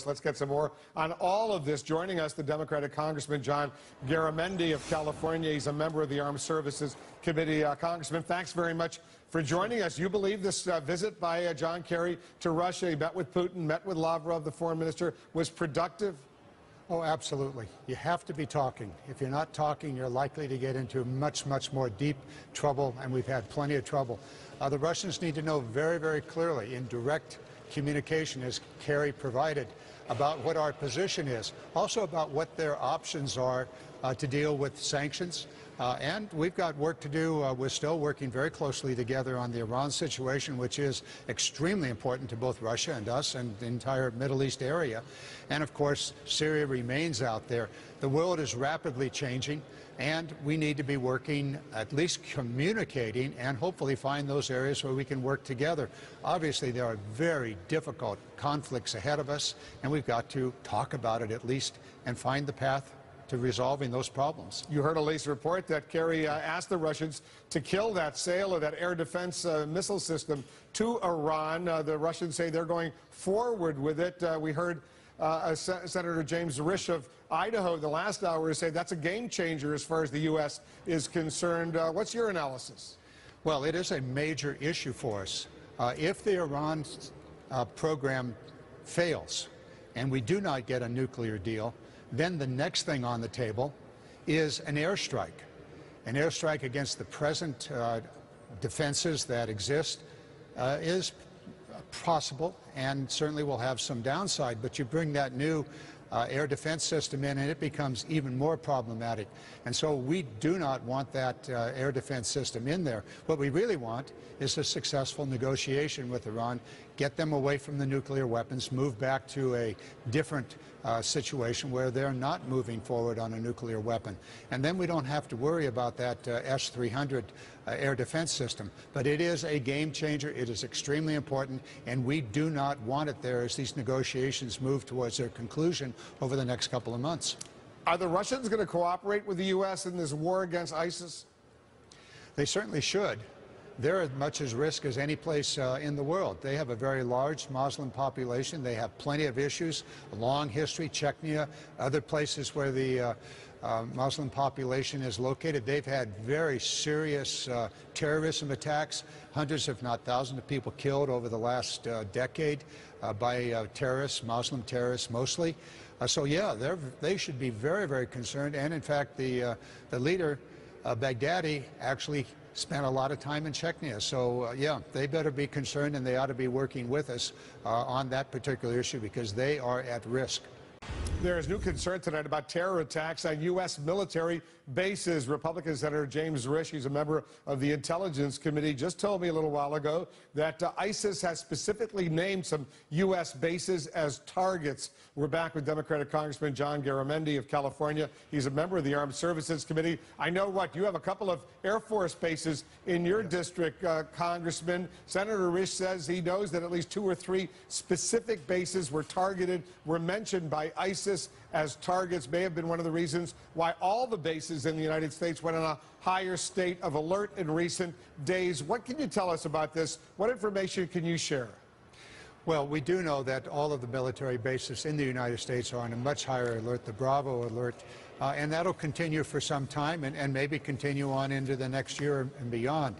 us. Let's get some more on all of this. Joining us, the Democratic Congressman John Garamendi of California. He's a member of the Armed Services Committee. Congressman, thanks very much for joining us. You believe this visit by John Kerry to Russia, he met with Putin, met with Lavrov, the foreign minister, was productive? Oh, absolutely. You have to be talking. If you're not talking, you're likely to get into much, much more deep trouble, and we've had plenty of trouble. The Russians need to know very, very clearly in direct communication, as Kerry provided, about what our position is, also about what their options are to deal with sanctions. And we've got work to do. We're still working very closely together on the Iran situation, which is extremely important to both Russia and us and the entire Middle East area. And, of course, Syria remains out there. The world is rapidly changing, and we need to be working, at least communicating, and hopefully find those areas where we can work together. Obviously, there are very difficult conflicts ahead of us, and we've got to talk about it at least and find the path to resolving those problems. You heard a latest report that Kerry asked the Russians to kill that sale of that air defense missile system to Iran. The Russians say they're going forward with it. We heard Senator James Risch of Idaho the last hour say that's a game changer as far as the U.S. is concerned. What's your analysis? Well, it is a major issue for us. If the Iran program fails and we do not get a nuclear deal, then the next thing on the table is an airstrike. An airstrike against the present defenses that exist is possible and certainly will have some downside, but you bring that new air defense system in and it becomes even more problematic. And so we do not want that air defense system in there. What we really want is a successful negotiation with Iran, get them away from the nuclear weapons, move back to a different situation where they're not moving forward on a nuclear weapon. And then we don't have to worry about that S-300 air defense system. But it is a game changer. It is extremely important, and we do not want it there as these negotiations move towards their conclusion over the next couple of months. Are the Russians going to cooperate with the U.S. in this war against ISIS? They certainly should. They're as much at risk as any place in the world. They have a very large Muslim population. They have plenty of issues, a long history, Chechnya, other places where the Muslim population is located. They've had very serious terrorism attacks, hundreds if not thousands of people killed over the last decade by terrorists, Muslim terrorists mostly. So yeah, they should be very, very concerned. And in fact, the leader, Baghdadi, actually spent a lot of time in Chechnya. So, yeah, they better be concerned, and they ought to be working with us on that particular issue because they are at risk. There is new concern tonight about terror attacks on U.S. military bases. Republican Senator James Risch, he's a member of the Intelligence Committee, just told me a little while ago that ISIS has specifically named some U.S. bases as targets. We're back with Democratic Congressman John Garamendi of California. He's a member of the Armed Services Committee. I know you have a couple of Air Force bases in your district, Congressman. Senator Risch says he knows that at least 2 or 3 specific bases were targeted, were mentioned by ISIS as targets, may have been one of the reasons why all the bases in the United States went on a higher state of alert in recent days. What can you tell us about this? What information can you share? Well, we do know that all of the military bases in the United States are on a much higher alert, the Bravo alert, and that'll continue for some time and maybe continue on into the next year and beyond.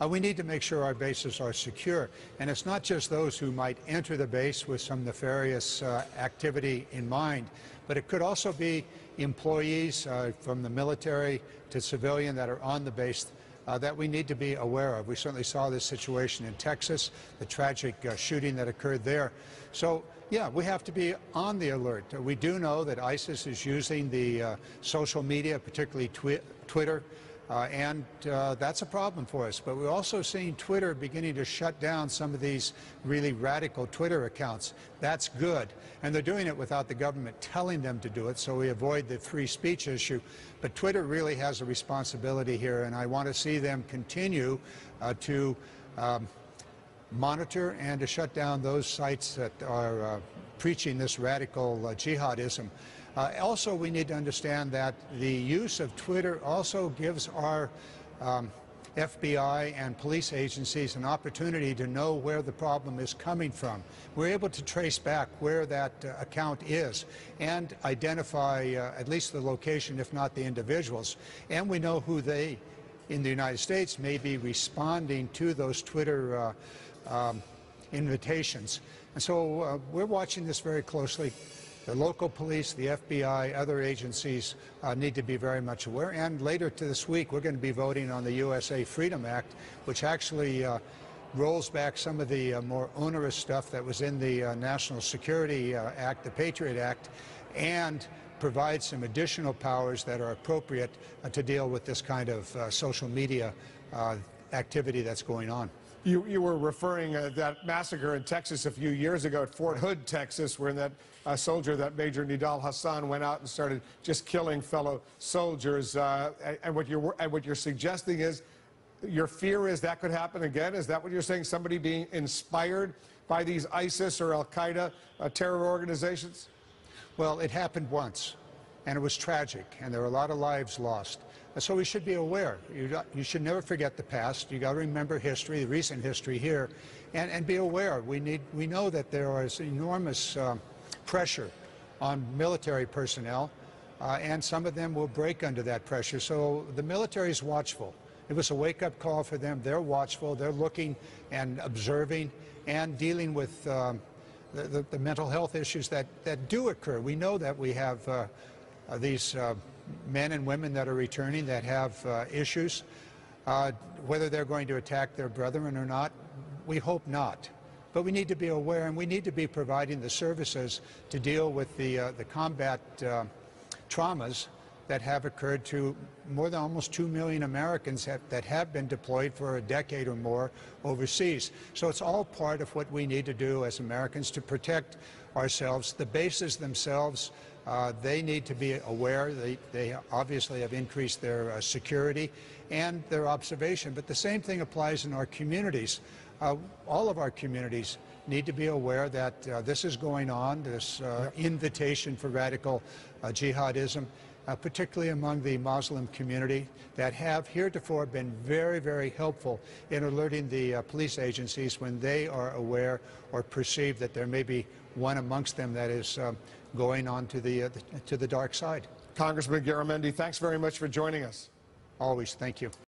We need to make sure our bases are secure, and it's not just those who might enter the base with some nefarious activity in mind, but it could also be employees from the military to civilian that are on the base that we need to be aware of. We certainly saw this situation in Texas, the tragic shooting that occurred there. So, yeah, we have to be on the alert. We do know that ISIS is using the social media, particularly Twitter, and that's a problem for us. But we're also seeing Twitter beginning to shut down some of these really radical Twitter accounts. That's good. And they're doing it without the government telling them to do it, so we avoid the free speech issue. But Twitter really has a responsibility here, and I want to see them continue to monitor and to shut down those sites that are preaching this radical jihadism. Also, we need to understand that the use of Twitter also gives our FBI and police agencies an opportunity to know where the problem is coming from. We're able to trace back where that account is and identify at least the location, if not the individuals. And we know who they, in the United States, may be responding to those Twitter invitations. And so we're watching this very closely. The local police, the FBI, other agencies need to be very much aware. And later this week, we're going to be voting on the USA Freedom Act, which actually rolls back some of the more onerous stuff that was in the National Security Act, the Patriot Act, and provides some additional powers that are appropriate to deal with this kind of social media activity that's going on. You were referring that massacre in Texas a few years ago at Fort Hood, Texas, where that soldier, that Major Nidal Hassan, went out and started just killing fellow soldiers. And what you're suggesting is, your fear is that could happen again? Is that what you're saying? Somebody being inspired by these ISIS or Al-Qaeda terror organizations? Well, it happened once, and it was tragic, and there were a lot of lives lost. So we should be aware. You should never forget the past. You got to remember history, the recent history here, and be aware. We know that there is enormous pressure on military personnel, and some of them will break under that pressure. So the military is watchful. It was a wake-up call for them. They're watchful. They're looking and observing and dealing with the mental health issues that do occur. We know that we have these men and women that are returning that have issues. Whether they're going to attack their brethren or not, we hope not. But we need to be aware, and we need to be providing the services to deal with the combat traumas that have occurred to more than almost 2 million Americans that have been deployed for a decade or more overseas. So it's all part of what we need to do as Americans to protect ourselves. The bases themselves, they need to be aware. They obviously have increased their security and their observation, but the same thing applies in our communities. All of our communities need to be aware that this is going on, this invitation for radical jihadism, particularly among the Muslim community, that have heretofore been very, very helpful in alerting the police agencies when they are aware or perceive that there may be one amongst them that is going on to the dark side. Congressman Garamendi, thanks very much for joining us. Always. Thank you.